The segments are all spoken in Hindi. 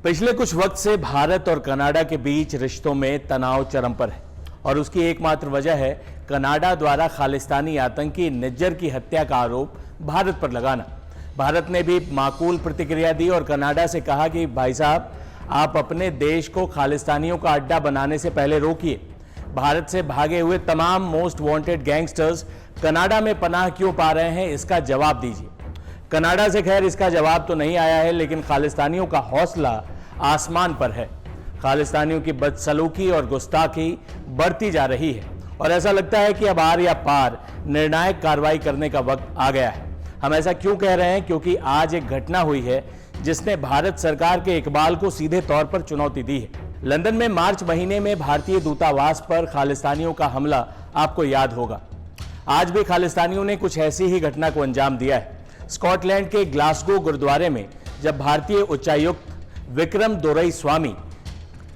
पिछले कुछ वक्त से भारत और कनाडा के बीच रिश्तों में तनाव चरम पर है और उसकी एकमात्र वजह है कनाडा द्वारा खालिस्तानी आतंकी निज्जर की हत्या का आरोप भारत पर लगाना। भारत ने भी माकूल प्रतिक्रिया दी और कनाडा से कहा कि भाई साहब, आप अपने देश को खालिस्तानियों का अड्डा बनाने से पहले रोकिए। भारत से भागे हुए तमाम मोस्ट वांटेड गैंगस्टर्स कनाडा में पनाह क्यों पा रहे हैं, इसका जवाब दीजिए। कनाडा से खैर इसका जवाब तो नहीं आया है, लेकिन खालिस्तानियों का हौसला आसमान पर है। खालिस्तानियों की बदसलूकी और गुस्ताखी बढ़ती जा रही है और ऐसा लगता है कि अब आर या पार निर्णायक कार्रवाई करने का वक्त आ गया है। हम ऐसा क्यों कह रहे हैं? क्योंकि आज एक घटना हुई है जिसने भारत सरकार के इकबाल को सीधे तौर पर चुनौती दी है। लंदन में मार्च महीने में भारतीय दूतावास पर खालिस्तानियों का हमला आपको याद होगा। आज भी खालिस्तानियों ने कुछ ऐसी ही घटना को अंजाम दिया है। स्कॉटलैंड के ग्लासगो गुरुद्वारे में जब भारतीय उच्चायुक्त विक्रम दोरईस्वामी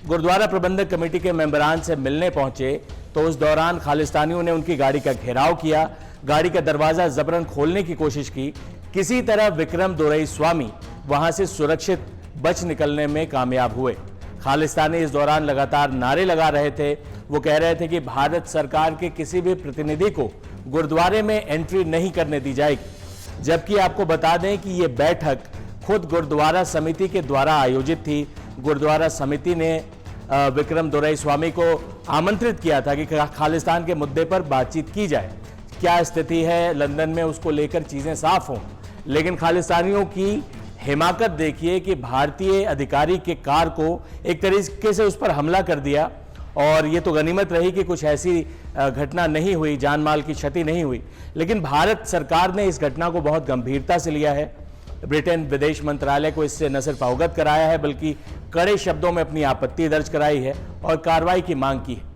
गुरुद्वारा प्रबंधक कमेटी के मेंबरान से मिलने पहुंचे तो उस दौरान खालिस्तानियों ने उनकी गाड़ी का घेराव किया, गाड़ी का दरवाजा जबरन खोलने की कोशिश की। किसी तरह विक्रम दोरईस्वामी वहां से सुरक्षित बच निकलने में कामयाब हुए। खालिस्तानी इस दौरान लगातार नारे लगा रहे थे। वो कह रहे थे कि भारत सरकार के किसी भी प्रतिनिधि को गुरुद्वारे में एंट्री नहीं करने दी जाएगी। जबकि आपको बता दें कि ये बैठक खुद गुरुद्वारा समिति के द्वारा आयोजित थी। गुरुद्वारा समिति ने विक्रम दोरईस्वामी को आमंत्रित किया था कि खालिस्तान के मुद्दे पर बातचीत की जाए। क्या स्थिति है लंदन में, उसको लेकर चीजें साफ हों। लेकिन खालिस्तानियों की हिमाकत देखिए कि भारतीय अधिकारी के कार को एक तरीके से उस पर हमला कर दिया और ये तो गनीमत रही कि कुछ ऐसी घटना नहीं हुई, जान माल की क्षति नहीं हुई। लेकिन भारत सरकार ने इस घटना को बहुत गंभीरता से लिया है। ब्रिटेन विदेश मंत्रालय को इससे न सिर्फ अवगत कराया है बल्कि कड़े शब्दों में अपनी आपत्ति दर्ज कराई है और कार्रवाई की मांग की है।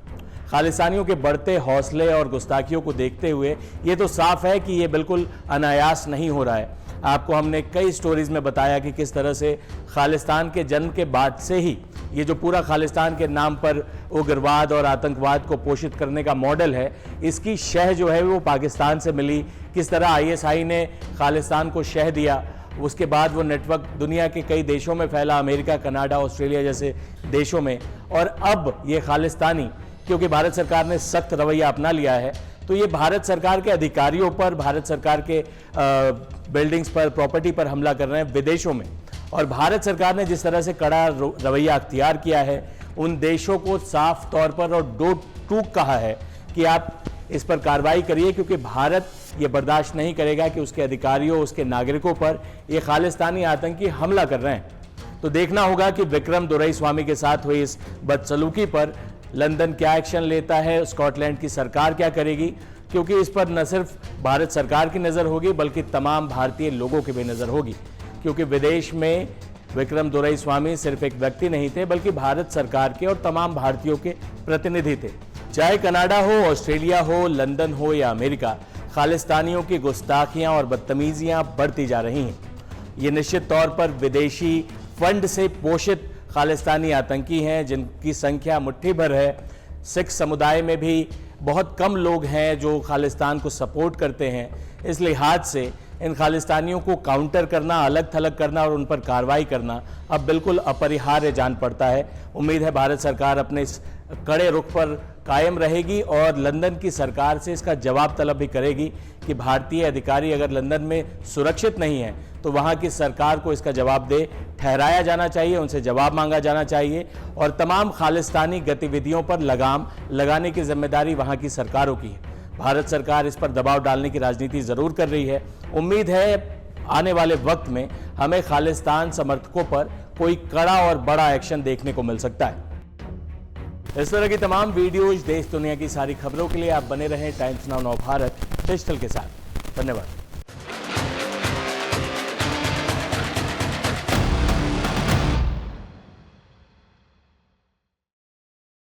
खालिस्तानियों के बढ़ते हौसले और गुस्ताखियों को देखते हुए ये तो साफ है कि ये बिल्कुल अनायास नहीं हो रहा है। आपको हमने कई स्टोरीज में बताया कि किस तरह से खालिस्तान के जन्म के बाद से ही ये जो पूरा खालिस्तान के नाम पर उग्रवाद और आतंकवाद को पोषित करने का मॉडल है, इसकी शह जो है वो पाकिस्तान से मिली। किस तरह आईएसआई ने खालिस्तान को शह दिया, उसके बाद वो नेटवर्क दुनिया के कई देशों में फैला, अमेरिका, कनाडा, ऑस्ट्रेलिया जैसे देशों में। और अब ये खालिस्तानी, क्योंकि भारत सरकार ने सख्त रवैया अपना लिया है, तो ये भारत सरकार के अधिकारियों पर, भारत सरकार के बिल्डिंग्स पर, प्रॉपर्टी पर हमला कर रहे हैं विदेशों में। और भारत सरकार ने जिस तरह से कड़ा रवैया अख्तियार किया है, उन देशों को साफ तौर पर और दो टूक कहा है कि आप इस पर कार्रवाई करिए, क्योंकि भारत ये बर्दाश्त नहीं करेगा कि उसके अधिकारियों, उसके नागरिकों पर ये खालिस्तानी आतंकी हमला कर रहे हैं। तो देखना होगा कि विक्रम दोरईस्वामी के साथ हुई इस बदसलूकी पर लंदन क्या एक्शन लेता है, स्कॉटलैंड की सरकार क्या करेगी, क्योंकि इस पर न सिर्फ भारत सरकार की नज़र होगी बल्कि तमाम भारतीय लोगों की भी नज़र होगी। क्योंकि विदेश में विक्रम दोरईस्वामी सिर्फ एक व्यक्ति नहीं थे बल्कि भारत सरकार के और तमाम भारतीयों के प्रतिनिधि थे। चाहे कनाडा हो, ऑस्ट्रेलिया हो, लंदन हो या अमेरिका, खालिस्तानियों की गुस्ताखियां और बदतमीजियां बढ़ती जा रही हैं। ये निश्चित तौर पर विदेशी फंड से पोषित खालिस्तानी आतंकी हैं जिनकी संख्या मुट्ठी भर है। सिख समुदाय में भी बहुत कम लोग हैं जो खालिस्तान को सपोर्ट करते हैं। इस लिहाज से इन खालिस्तानियों को काउंटर करना, अलग थलग करना और उन पर कार्रवाई करना अब बिल्कुल अपरिहार्य जान पड़ता है। उम्मीद है भारत सरकार अपने इस कड़े रुख पर कायम रहेगी और लंदन की सरकार से इसका जवाब तलब भी करेगी कि भारतीय अधिकारी अगर लंदन में सुरक्षित नहीं है तो वहाँ की सरकार को इसका जवाब दे ठहराया जाना चाहिए, उनसे जवाब मांगा जाना चाहिए और तमाम खालिस्तानी गतिविधियों पर लगाम लगाने की जिम्मेदारी वहाँ की सरकारों की है। भारत सरकार इस पर दबाव डालने की राजनीति जरूर कर रही है। उम्मीद है आने वाले वक्त में हमें खालिस्तान समर्थकों पर कोई कड़ा और बड़ा एक्शन देखने को मिल सकता है। इस तरह की तमाम वीडियोज, देश दुनिया की सारी खबरों के लिए आप बने रहें टाइम्स नाउ भारत डिजिटल के साथ। धन्यवाद।